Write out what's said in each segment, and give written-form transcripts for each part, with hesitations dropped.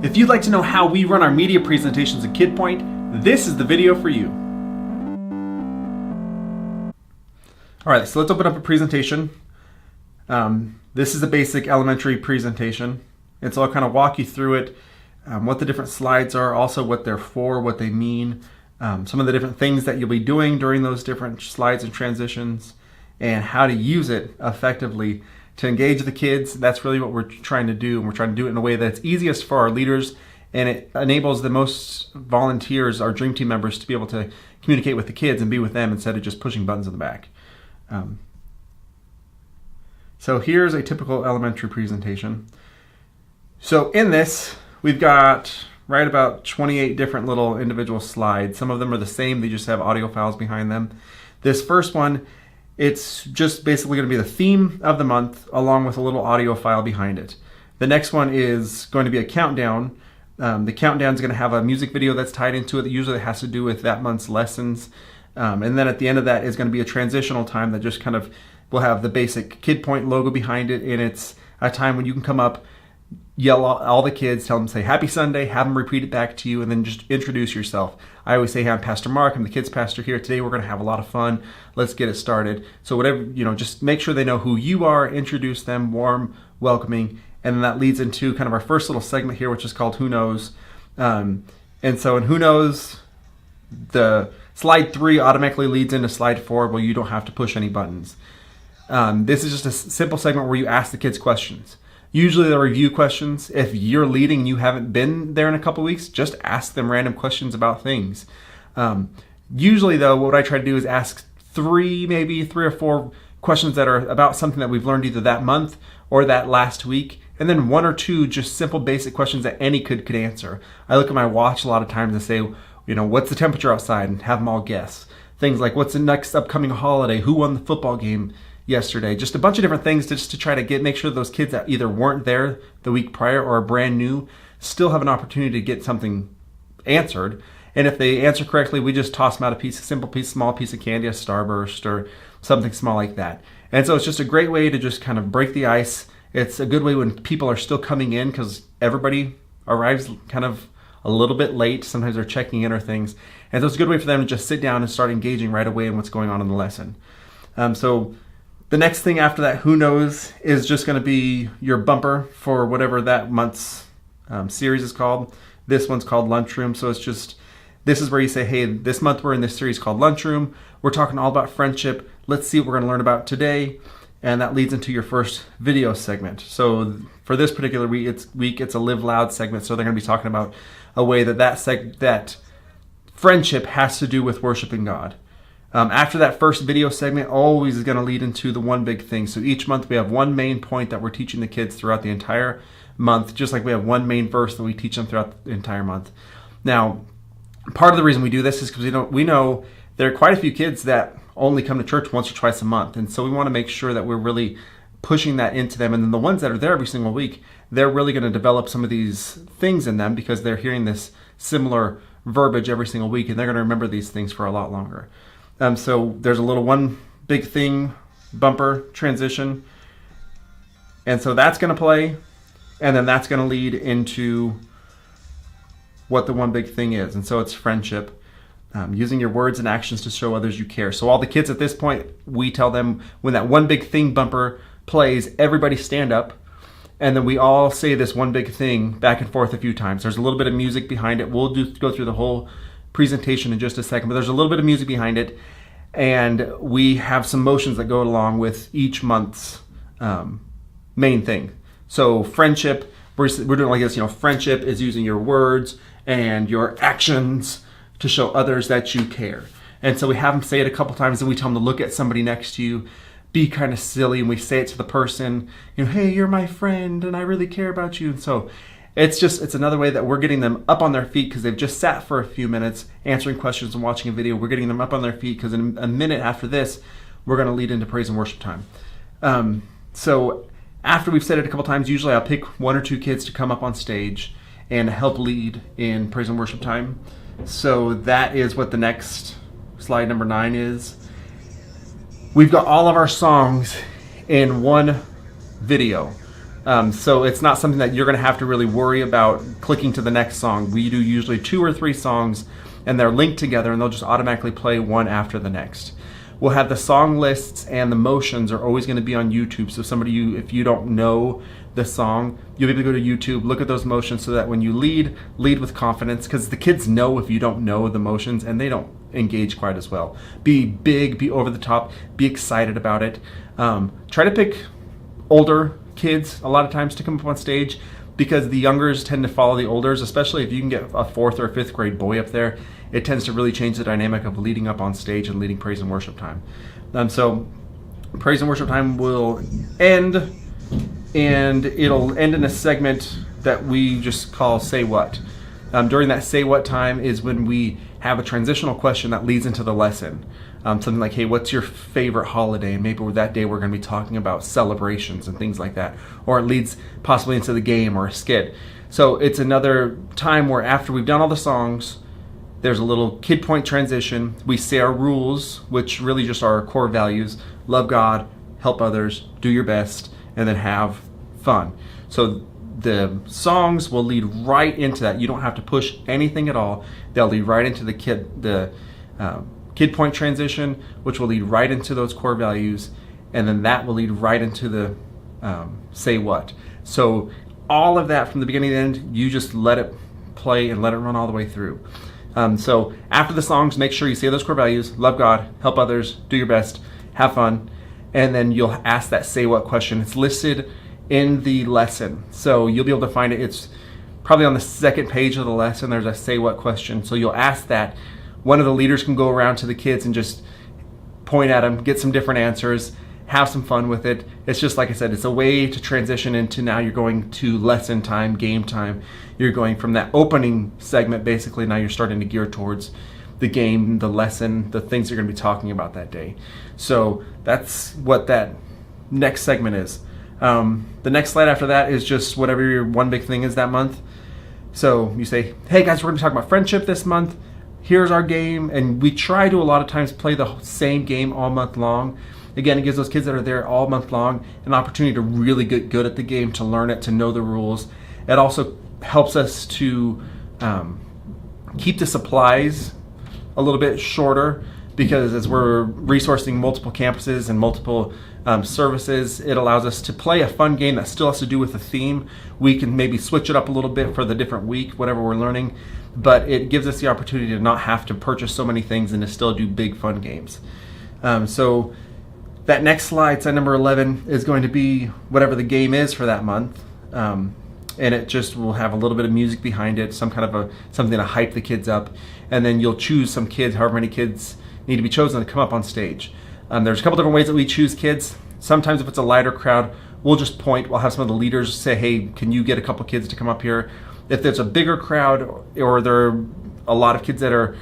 If you'd like to know how we run our media presentations at KidPoint, this is the video for you. All right, so let's open up a presentation. This is a basic elementary presentation. And so I'll kind of walk you through it, what the different slides are, also what they're for, what they mean, some of the different things that you'll be doing during those different slides and transitions, and how to use it effectively to engage the kids. That's really what we're trying to do, and we're trying to do it in a way that's easiest for our leaders, and it enables the most volunteers, our dream team members, to be able to communicate with the kids and be with them instead of just pushing buttons in the back. So here's a typical elementary presentation. So in this, we've got right about 28 different little individual slides. Some of them are the same, they just have audio files behind them. This first one, it's just basically going to be the theme of the month along with a little audio file behind it. The next one is going to be a countdown. The countdown is going to have a music video that's tied into it that usually has to do with that month's lessons. And then at the end of that is going to be a transitional time that just kind of will have the basic KidPoint logo behind it, and it's a time when you can come up, yell all the kids, tell them, say happy Sunday, have them repeat it back to you, and then just introduce yourself. I always say, hey, I'm Pastor Mark, I'm the kids pastor here. Today we're going to have a lot of fun. Let's get it started. So whatever, just make sure they know who you are, introduce them, warm, welcoming, and then that leads into kind of our first little segment here, which is called Who Knows. And so in Who Knows, the slide 3 automatically leads into slide 4 where you don't have to push any buttons. This is just a simple segment where you ask the kids questions. Usually they're review questions. If you're leading and you haven't been there in a couple weeks, just ask them random questions about things. Usually though, what I try to do is ask maybe three or four questions that are about something that we've learned either that month or that last week, and then one or two just simple basic questions that any kid could answer. I look at my watch a lot of times and say, what's the temperature outside, and have them all guess. Things like, what's the next upcoming holiday? Who won the football game yesterday? Just a bunch of different things just to try to make sure those kids that either weren't there the week prior or are brand new still have an opportunity to get something answered. And if they answer correctly, we just toss them out a small piece of candy, a Starburst or something small like that. And so it's just a great way to just kind of break the ice. It's a good way when people are still coming in, because everybody arrives kind of a little bit late. Sometimes they're checking in or things. And so it's a good way for them to just sit down and start engaging right away in what's going on in the lesson. So the next thing after that, Who Knows, is just going to be your bumper for whatever that month's series is called. This one's called Lunchroom. So this is where you say, hey, this month we're in this series called Lunchroom. We're talking all about friendship. Let's see what we're going to learn about today. And that leads into your first video segment. So for this particular week, it's a Live Loud segment. So they're going to be talking about a way that friendship has to do with worshiping God. After that first video segment, always is going to lead into the one big thing. So each month we have one main point that we're teaching the kids throughout the entire month, just like we have one main verse that we teach them throughout the entire month. Now, part of the reason we do this is because we know there are quite a few kids that only come to church once or twice a month. And so we want to make sure that we're really pushing that into them. And then the ones that are there every single week, they're really going to develop some of these things in them because they're hearing this similar verbiage every single week, and they're going to remember these things for a lot longer. So there's a little one big thing bumper transition. And so that's going to play, and then that's going to lead into what the one big thing is. And so it's friendship, using your words and actions to show others you care. So all the kids at this point, we tell them when that one big thing bumper plays, everybody stand up. And then we all say this one big thing back and forth a few times. There's a little bit of music behind it. We'll go through the whole presentation in just a second, but there's a little bit of music behind it. And we have some motions that go along with each month's main thing. So friendship, we're doing like this, friendship is using your words and your actions to show others that you care. And so we have them say it a couple times, and we tell them to look at somebody next to you, be kind of silly, and we say it to the person, hey, you're my friend and I really care about you. And so it's another way that we're getting them up on their feet because they've just sat for a few minutes answering questions and watching a video. We're getting them up on their feet because in a minute after this, we're going to lead into praise and worship time. So after we've said it a couple times, usually I'll pick one or two kids to come up on stage and help lead in praise and worship time. So that is what the next slide number 9 is. We've got all of our songs in one video. So it's not something that you're going to have to really worry about clicking to the next song. We do usually 2 or 3 songs, and they're linked together, and they'll just automatically play one after the next. We'll have the song lists, and the motions are always going to be on YouTube. So if you don't know the song, you'll be able to go to YouTube, look at those motions, so that when you lead with confidence, because the kids know if you don't know the motions, and they don't engage quite as well. Be big, be over the top, be excited about it. Try to pick older kids a lot of times to come up on stage, because the youngers tend to follow the olders, especially if you can get a 4th or 5th grade boy up there. It tends to really change the dynamic of leading up on stage and leading praise and worship time. So praise and worship time will end, and it'll end in a segment that we just call Say What. During that Say What time is when we have a transitional question that leads into the lesson. Something like, hey, what's your favorite holiday? And maybe that day we're going to be talking about celebrations and things like that. Or it leads possibly into the game or a skit. So it's another time where after we've done all the songs, there's a little KidPoint transition. We say our rules, which really just are our core values. Love God, help others, do your best, and then have fun. So the songs will lead right into that. You don't have to push anything at all. They'll lead right into the KidPoint transition, which will lead right into those core values, and then that will lead right into the Say What. So all of that from the beginning to the end, you just let it play and let it run all the way through. So after the songs, make sure you say those core values: love God, help others, do your best, have fun, and then you'll ask that Say What question. It's listed in the lesson, so you'll be able to find it. It's probably on the 2nd page of the lesson. There's a Say What question, so you'll ask that. One of the leaders can go around to the kids and just point at them, get some different answers, have some fun with it. It's just, like I said, it's a way to transition into now you're going to lesson time, game time. You're going from that opening segment, basically, now you're starting to gear towards the game, the lesson, the things you're going to be talking about that day. So that's what that next segment is. The next slide after that is just whatever your one big thing is that month. So you say, hey guys, we're going to talk about friendship this month. Here's our game, and we try to a lot of times play the same game all month long. Again, it gives those kids that are there all month long an opportunity to really get good at the game, to learn it, to know the rules. It also helps us to keep the supplies a little bit shorter, because as we're resourcing multiple campuses and multiple services, it allows us to play a fun game that still has to do with the theme. We can maybe switch it up a little bit for the different week, whatever we're learning, but it gives us the opportunity to not have to purchase so many things and to still do big fun games. So that next slide number 11, is going to be whatever the game is for that month. And it just will have a little bit of music behind it, some kind of something to hype the kids up. And then you'll choose some kids, however many kids need to be chosen, to come up on stage. There's a couple different ways that we choose kids. Sometimes if it's a lighter crowd, we'll just point. We'll have some of the leaders say, hey, can you get a couple kids to come up here? If there's a bigger crowd, or there are a lot of kids that are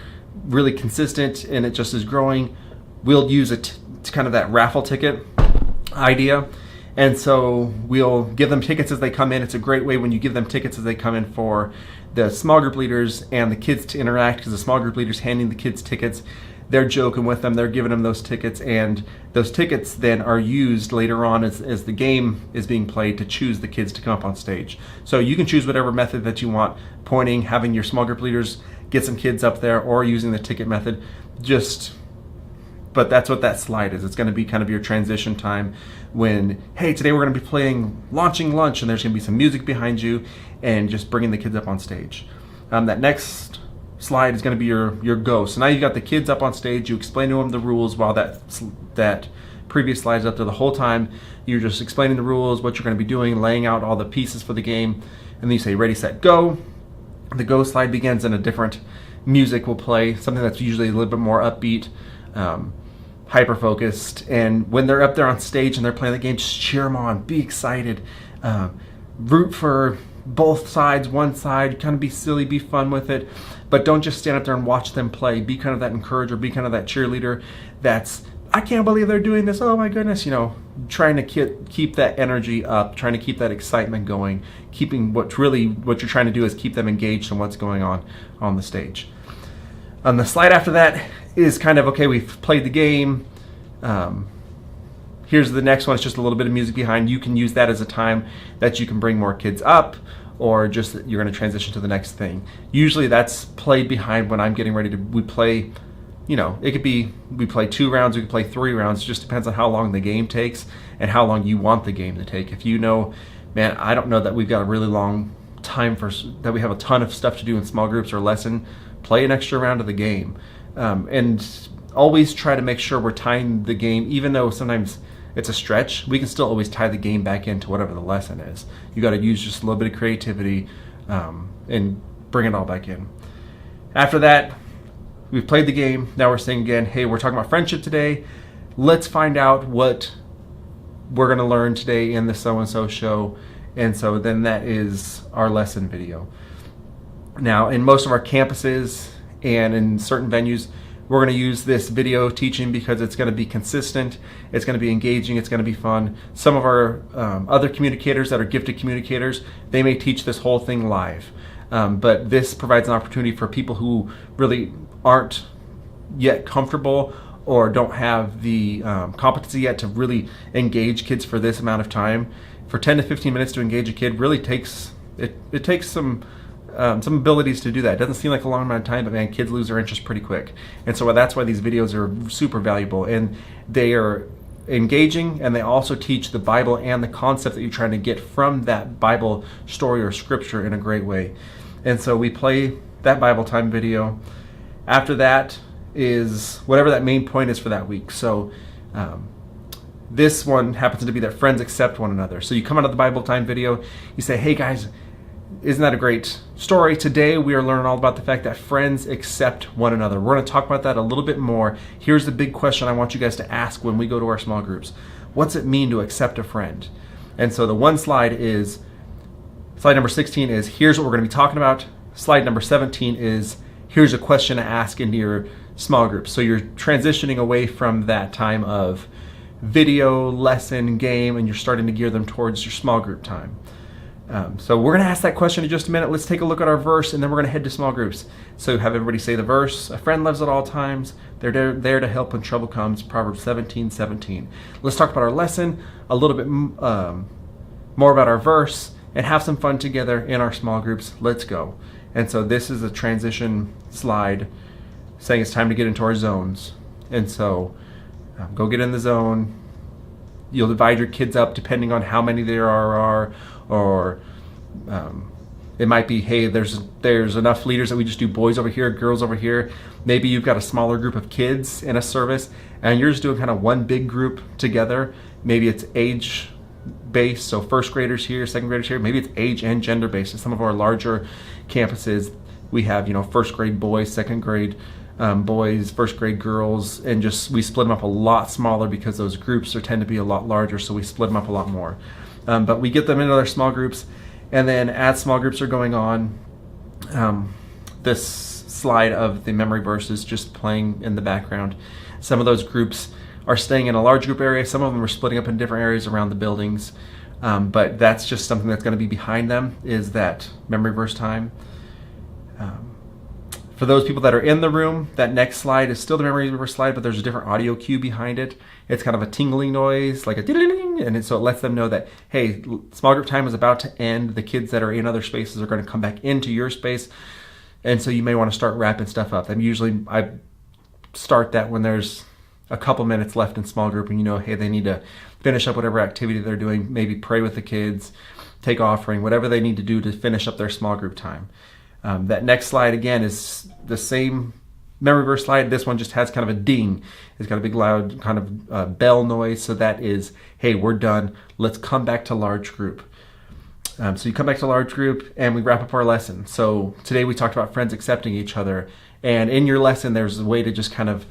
really consistent and it just is growing, we'll use kind of that raffle ticket idea. And so we'll give them tickets as they come in. It's a great way when you give them tickets as they come in for the small group leaders and the kids to interact, because the small group leaders handing the kids tickets, they're joking with them, they're giving them those tickets, and those tickets then are used later on as the game is being played to choose the kids to come up on stage. So you can choose whatever method that you want, pointing, having your small group leaders get some kids up there, or using the ticket method. But that's what that slide is. It's going to be kind of your transition time when, hey, today we're going to be playing Launching Lunch, and there's going to be some music behind you and just bringing the kids up on stage. That next slide is going to be your go. So now you've got the kids up on stage. You explain to them the rules while that previous slide is up there the whole time. You're just explaining the rules, what you're going to be doing, laying out all the pieces for the game, and then you say ready, set, go. The go slide begins, and a different music will play, something that's usually a little bit more upbeat, hyper focused. And when they're up there on stage and they're playing the game, just cheer them on, be excited, root for both sides, one side, kind of be silly, be fun with it, but don't just stand up there and watch them play. Be kind of that encourager, be kind of that cheerleader that's, I can't believe they're doing this, oh my goodness, trying to keep that energy up, trying to keep that excitement going, keeping what you're trying to do is keep them engaged in what's going on the stage. The slide after that is kind of, okay, we've played the game, here's the next one. It's just a little bit of music behind. You can use that as a time that you can bring more kids up, or just you're going to transition to the next thing. Usually that's played behind when I'm getting ready to, we play, it could be, we play 2 rounds, we could play 3 rounds. It just depends on how long the game takes and how long you want the game to take. If you know, man, I don't know that we've got a really long time that we have a ton of stuff to do in small groups or lesson, play an extra round of the game. And always try to make sure we're tying the game, even though sometimes it's a stretch, we can still always tie the game back into whatever the lesson is. You got to use just a little bit of creativity and bring it all back in. After that, we've played the game. Now we're saying again, hey, we're talking about friendship today. Let's find out what we're going to learn today in the so-and-so show. And so then that is our lesson video. Now, in most of our campuses and in certain venues, we're going to use this video teaching because it's going to be consistent, it's going to be engaging, it's going to be fun. Some of our other communicators that are gifted communicators, they may teach this whole thing live. But this provides an opportunity for people who really aren't yet comfortable or don't have the competency yet to really engage kids for this amount of time. For 10 to 15 minutes to engage a kid really takes, it takes some abilities to do that. It doesn't seem like a long amount of time, but man, kids lose their interest pretty quick. And so that's why these videos are super valuable, and they are engaging, and they also teach the Bible and the concept that you're trying to get from that Bible story or scripture in a great way. And so we play that Bible time video. After that is whatever that main point is for that week. So this one happens to be that friends accept one another. So you come out of the Bible time video, you say, hey guys, isn't that a great story? Today we are learning all about the fact that friends accept one another. We're going to talk about that a little bit more. Here's the big question I want you guys to ask when we go to our small groups. What's it mean to accept a friend? And so the one slide number 16 is, here's what we're going to be talking about. Slide number 17 is, here's a question to ask into your small group. So you're transitioning away from that time of video, lesson, game, and you're starting to gear them towards your small group time. So we're going to ask that question in just a minute. Let's take a look at our verse, and then we're going to head to small groups. So have everybody say the verse. A friend loves at all times. They're there to help when trouble comes. Proverbs 17:17. Let's talk about our lesson, a little bit more about our verse, and have some fun together in our small groups. Let's go. And so this is a transition slide saying it's time to get into our zones. And so go get in the zone. You'll divide your kids up depending on how many there are, or it might be, hey, there's enough leaders that we just do boys over here, girls over here. Maybe you've got a smaller group of kids in a service, and you're just doing kind of one big group together. Maybe it's age based, so first graders here, second graders here. Maybe it's age and gender based. At some of our larger campuses, we have first grade boys, second grade boys, first grade girls, and we split them up a lot smaller because those groups tend to be a lot larger, so we split them up a lot more. But we get them into their small groups, and then as small groups are going on, this slide of the memory verse is just playing in the background. Some of those groups are staying in a large group area. Some of them are splitting up in different areas around the buildings. But that's just something that's going to be behind them, is that memory verse time. For those people that are in the room, that next slide is still the memory verse slide, but there's a different audio cue behind it. It's kind of a tingling so it lets them know that, hey, small group time is about to end. The kids that are in other spaces are going to come back into your space. And so you may want to start wrapping stuff up. I start that when there's a couple minutes left in small group, and hey, they need to finish up whatever activity they're doing, maybe pray with the kids, take offering, whatever they need to do to finish up their small group time. That next slide again is the same memory verse slide. This one just has kind of a ding. It's got a big loud kind of bell noise. So that is, hey, we're done. Let's come back to large group. So you come back to large group and we wrap up our lesson. So today we talked about friends accepting each other. And in your lesson, there's a way to just kind of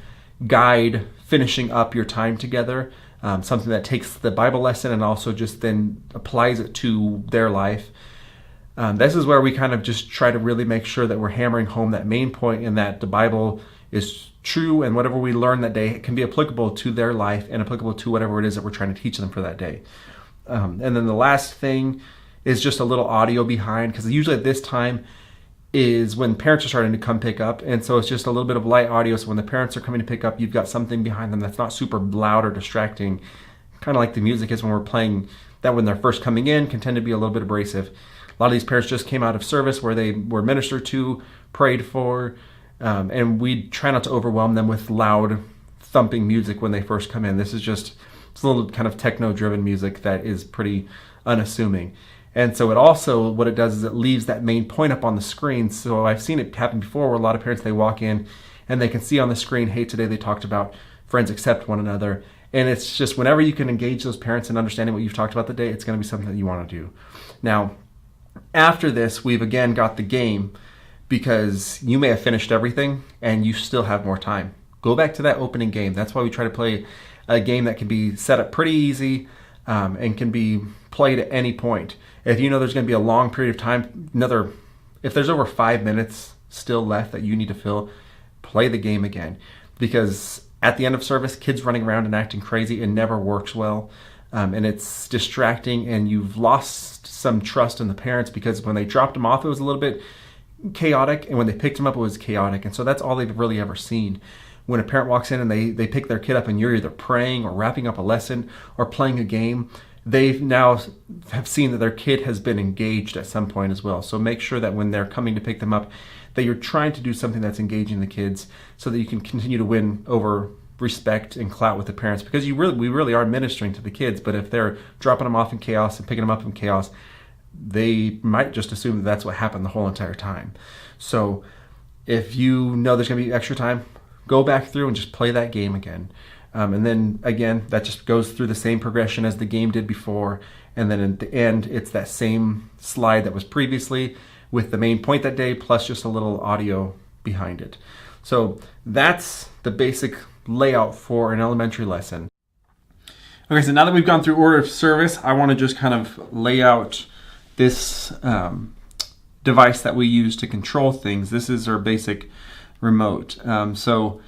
guide finishing up your time together. Something that takes the Bible lesson and also just then applies it to their life. This is where we kind of just try to really make sure that we're hammering home that main point, and that the Bible is true, and whatever we learn that day can be applicable to their life and applicable to whatever it is that we're trying to teach them for that day. And then the last thing is just a little audio behind, because usually at this time is when parents are starting to come pick up, and so it's just a little bit of light audio. So when the parents are coming to pick up, you've got something behind them that's not super loud or distracting, kind of like the music is when we're playing that when they're first coming in, can tend to be a little bit abrasive. A lot of these parents just came out of service where they were ministered to, prayed for, and we try not to overwhelm them with loud thumping music when they first come in. This is just it's a little kind of techno-driven music that is pretty unassuming. And so it also, what it does is it leaves that main point up on the screen. So I've seen it happen before where a lot of parents, they walk in and they can see on the screen, hey, today they talked about friends accept one another. And it's just whenever you can engage those parents in understanding what you've talked about today, it's going to be something that you want to do. Now, after this, we've again got the game, because you may have finished everything and you still have more time. Go back to that opening game. That's why we try to play a game that can be set up pretty easy and can be played at any point. If you know there's going to be a long period of time, if there's over 5 minutes still left that you need to fill, play the game again. Because at the end of service, kids running around and acting crazy, it never works well. And it's distracting, and you've lost some trust in the parents, because when they dropped them off, it was a little bit chaotic, and when they picked them up, it was chaotic. And so that's all they've really ever seen. When a parent walks in and they pick their kid up and you're either praying or wrapping up a lesson or playing a game, they now have seen that their kid has been engaged at some point as well. So make sure that when they're coming to pick them up, that you're trying to do something that's engaging the kids so that you can continue to win over respect and clout with the parents, because we really are ministering to the kids. But if they're dropping them off in chaos and picking them up in chaos, they might just assume that that's what happened the whole entire time. So if you know there's going to be extra time, go back through and just play that game again. And then again, that just goes through the same progression as the game did before. And then at the end, it's that same slide that was previously with the main point that day, plus just a little audio behind it. So that's the basic layout for an elementary lesson. Okay, so now that we've gone through order of service, I want to just kind of lay out this device that we use to control things. This is our basic remote. So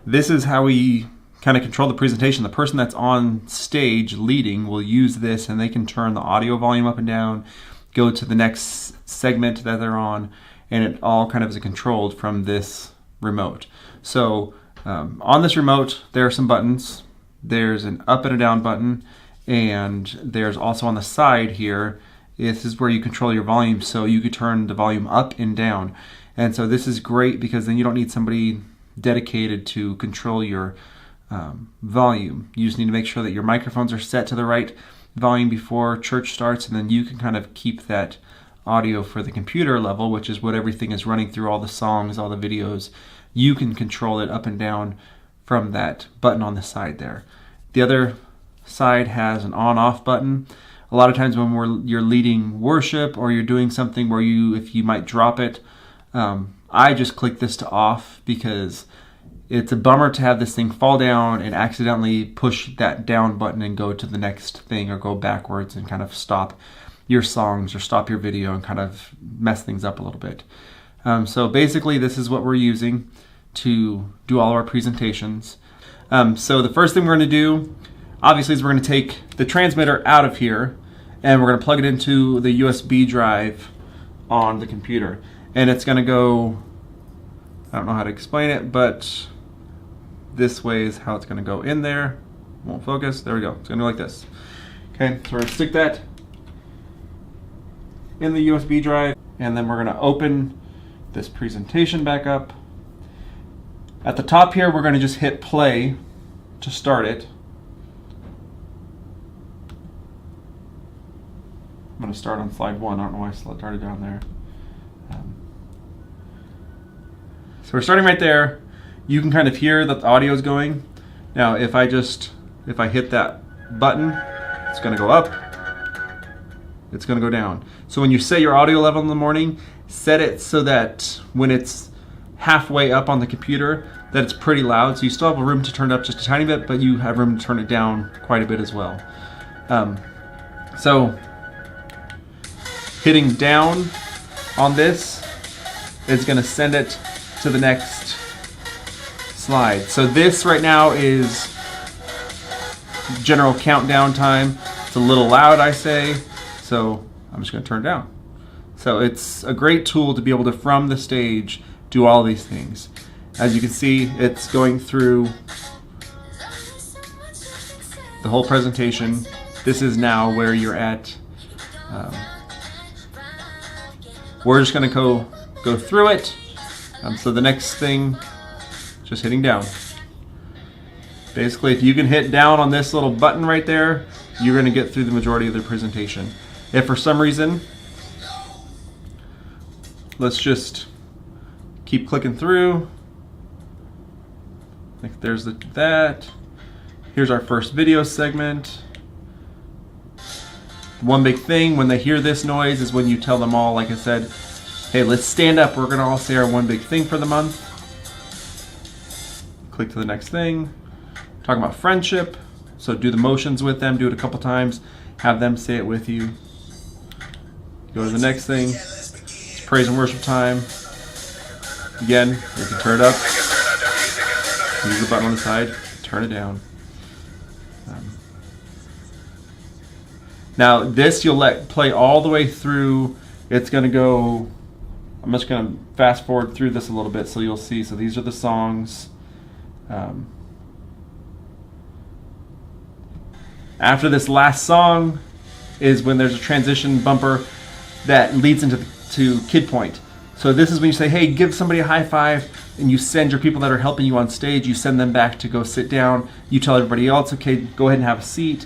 this is how we kind of control the presentation. The person that's on stage leading will use this, and they can turn the audio volume up and down, go to the next segment that they're on, and it all kind of is controlled from this remote. So on this remote, there are some buttons. There's an up and a down button, and there's also on the side here, this is where you control your volume, so you could turn the volume up and down. And so this is great, because then you don't need somebody dedicated to control your volume. You just need to make sure that your microphones are set to the right volume before church starts, and then you can kind of keep that audio for the computer level, which is what everything is running through, all the songs, all the videos. You can control it up and down from that button on the side there. The other side has an on-off button. A lot of times when you're leading worship, or you're doing something where if you might drop it, I just click this to off, because it's a bummer to have this thing fall down and accidentally push that down button and go to the next thing, or go backwards and kind of stop your songs or stop your video and kind of mess things up a little bit. So basically this is what we're using to do all of our presentations. So the first thing we're going to do, obviously, is we're going to take the transmitter out of here, and we're going to plug it into the USB drive on the computer. And it's going to go, I don't know how to explain it, but this way is how it's going to go in there. Won't focus. There we go. It's going to go like this. Okay, so we're going to stick that in the USB drive, and then we're going to open this presentation back up. At the top here, we're going to just hit play to start it. I'm going to start on slide 1. I don't know why I started down there. So we're starting right there. You can kind of hear that the audio is going. Now, if I hit that button, it's going to go up. It's going to go down. So when you set your audio level in the morning, set it so that when it's halfway up on the computer, that it's pretty loud. So you still have room to turn it up just a tiny bit, but you have room to turn it down quite a bit as well. So hitting down on this is going to send it to the next slide. So this right now is general countdown time. It's a little loud, I say, so I'm just going to turn it down. So it's a great tool to be able to, from the stage, do all these things. As you can see, it's going through the whole presentation. This is now where you're at. We're just going to go through it. So the next thing, just hitting down. Basically, if you can hit down on this little button right there, you're going to get through the majority of the presentation. If for some reason, let's just keep clicking through. Like there's that. Here's our first video segment. One big thing when they hear this noise is when you tell them all, like I said, hey, let's stand up. We're going to all say our one big thing for the month. Click to the next thing. Talking about friendship. So do the motions with them. Do it a couple times. Have them say it with you. Go to the next thing. It's praise and worship time. Again, you can turn it up. Use the button on the side. Turn it down. Now this you'll let play all the way through. It's going to go, I'm just going to fast forward through this a little bit so you'll see. So these are the songs. After this last song is when there's a transition bumper that leads into KidPoint. So this is when you say, hey, give somebody a high five, and you send your people that are helping you on stage, you send them back to go sit down. You tell everybody else, okay, go ahead and have a seat.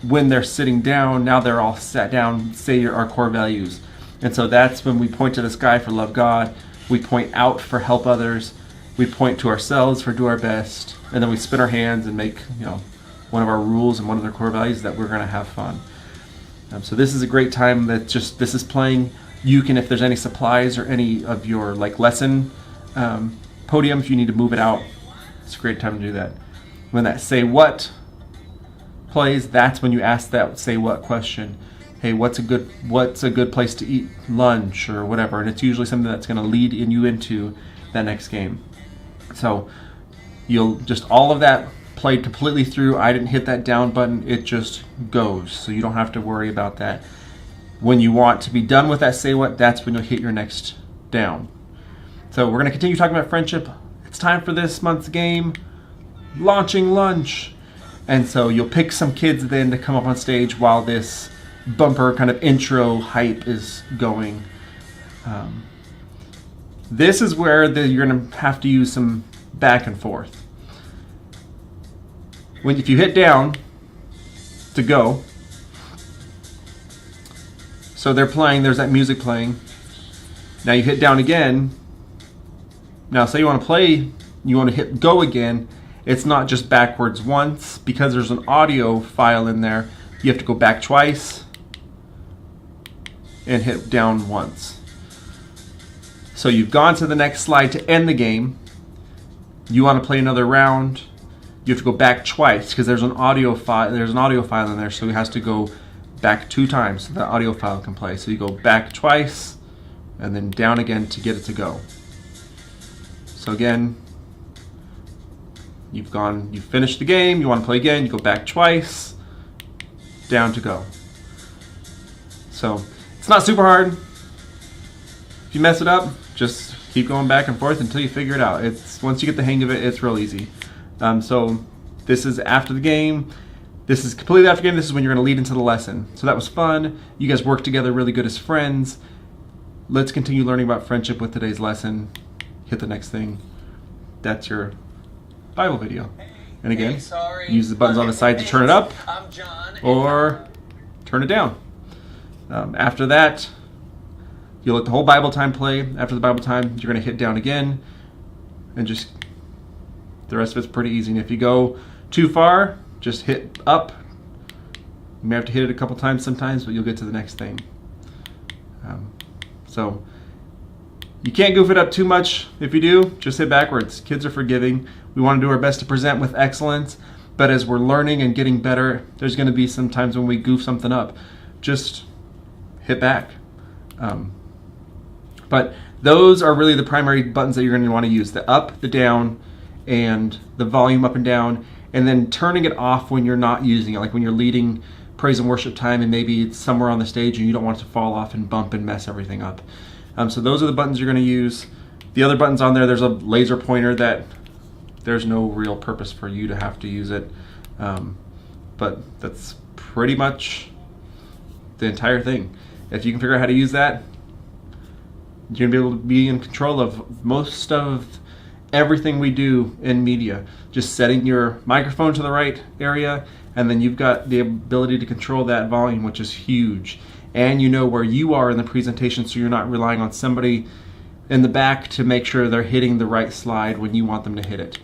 When they're sitting down, now they're all sat down, say our core values. And so that's when we point to the sky for love God, we point out for help others, we point to ourselves for do our best, and then we spin our hands and make, one of our rules and one of their core values that we're going to have fun. So this is a great time that just, this is playing. You can, if there's any supplies or any of your lesson podium, if you need to move it out, it's a great time to do that. When that say what plays, that's when you ask that say what question. Hey, what's a good place to eat lunch or whatever, and it's usually something that's going to lead you into that next game. So you'll just all of that played completely through. I didn't hit that down button, it just goes, so you don't have to worry about that. When you want to be done with that say what, that's when you'll hit your next down. So we're going to continue talking about friendship. It's time for this month's game, launching lunch. And so you'll pick some kids then to come up on stage while this bumper kind of intro hype is going. This is where you're going to have to use some back and forth. If you hit down to go, so they're playing, there's that music playing. Now you hit down again. Now say you want to play, you want to hit go again. It's not just backwards once, because there's an audio file in there. You have to go back twice and hit down once. So you've gone to the next slide to end the game. You want to play another round. You have to go back twice because there's an audio file. There's an audio file in there, so it has to go back 2 times so the audio file can play. So you go back twice and then down again to get it to go. So again, you've finished the game. You want to play again. You go back twice, down to go. So it's not super hard. If you mess it up, just keep going back and forth until you figure it out. Once you get the hang of it, it's real easy. So this is after the game. This is completely after the game. This is when you're going to lead into the lesson. So that was fun. You guys worked together really good as friends. Let's continue learning about friendship with today's lesson. Hit the next thing. That's your Bible video. And again, use the buttons on the side to turn it up or turn it down. After that, you'll let the whole Bible time play. After the Bible time, you're going to hit down again and just the rest of it's pretty easy. And if you go too far, just hit up. You may have to hit it a couple times sometimes, but you'll get to the next thing. So you can't goof it up too much. If you do, just hit backwards. Kids are forgiving. We want to do our best to present with excellence, but as we're learning and getting better, there's going to be some times when we goof something up. Just hit back. But those are really the primary buttons that you're going to want to use. The up, the down, and the volume up and down, and then turning it off when you're not using it, like when you're leading praise and worship time and maybe it's somewhere on the stage and you don't want it to fall off and bump and mess everything up. So those are the buttons you're going to use. The other buttons on there, there's a laser pointer that there's no real purpose for you to have to use it. but that's pretty much the entire thing. If you can figure out how to use that, you're gonna be able to be in control of most of everything we do in media. Just setting your microphone to the right area, and then you've got the ability to control that volume, which is huge. And you know where you are in the presentation, so you're not relying on somebody in the back to make sure they're hitting the right slide when you want them to hit it.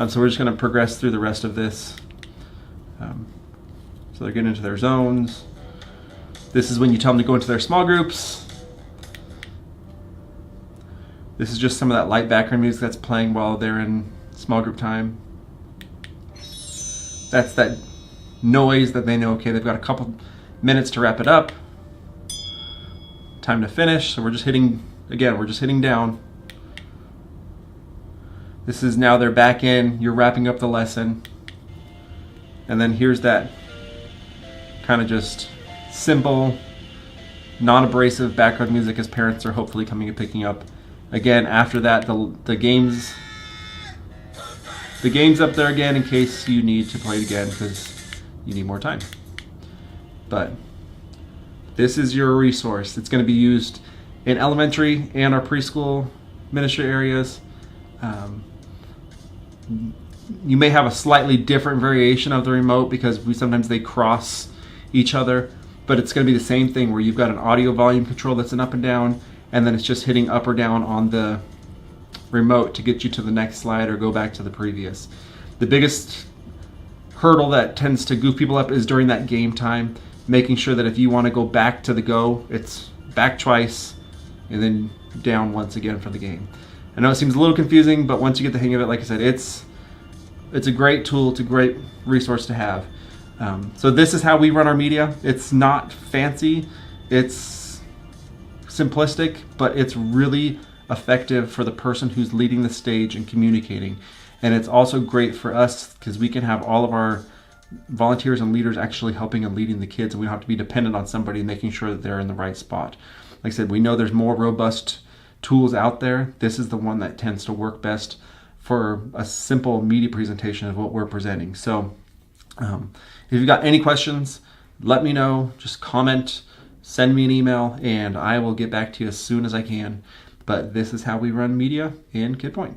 So we're just going to progress through the rest of this. So they're getting into their zones. This is when you tell them to go into their small groups. This is just some of that light background music that's playing while they're in small group time. That's that noise that they know, okay, they've got a couple minutes to wrap it up. Time to finish. So we're just hitting, again, we're just hitting down. This is now they're back in, you're wrapping up the lesson. And then here's that kind of just simple, non-abrasive background music as parents are hopefully coming and picking up. Again, after that, the game's up there again in case you need to play it again because you need more time. But this is your resource. It's going to be used in elementary and our preschool ministry areas. You may have a slightly different variation of the remote because sometimes they cross each other, but it's going to be the same thing where you've got an audio volume control that's an up and down, and then it's just hitting up or down on the remote to get you to the next slide or go back to the previous. The biggest hurdle that tends to goof people up is during that game time, making sure that if you want to go back to the go, it's back twice and then down once again for the game. I know it seems a little confusing, but once you get the hang of it, like I said, it's a great tool, it's a great resource to have. So this is how we run our media. It's not fancy, it's simplistic, but it's really effective for the person who's leading the stage and communicating. And it's also great for us because we can have all of our volunteers and leaders actually helping and leading the kids, and we don't have to be dependent on somebody making sure that they're in the right spot. Like I said, we know there's more robust tools out there. This is the one that tends to work best for a simple media presentation of what we're presenting. So if you've got any questions, let me know. Just comment, send me an email, and I will get back to you as soon as I can. But this is how we run media in KidPoint.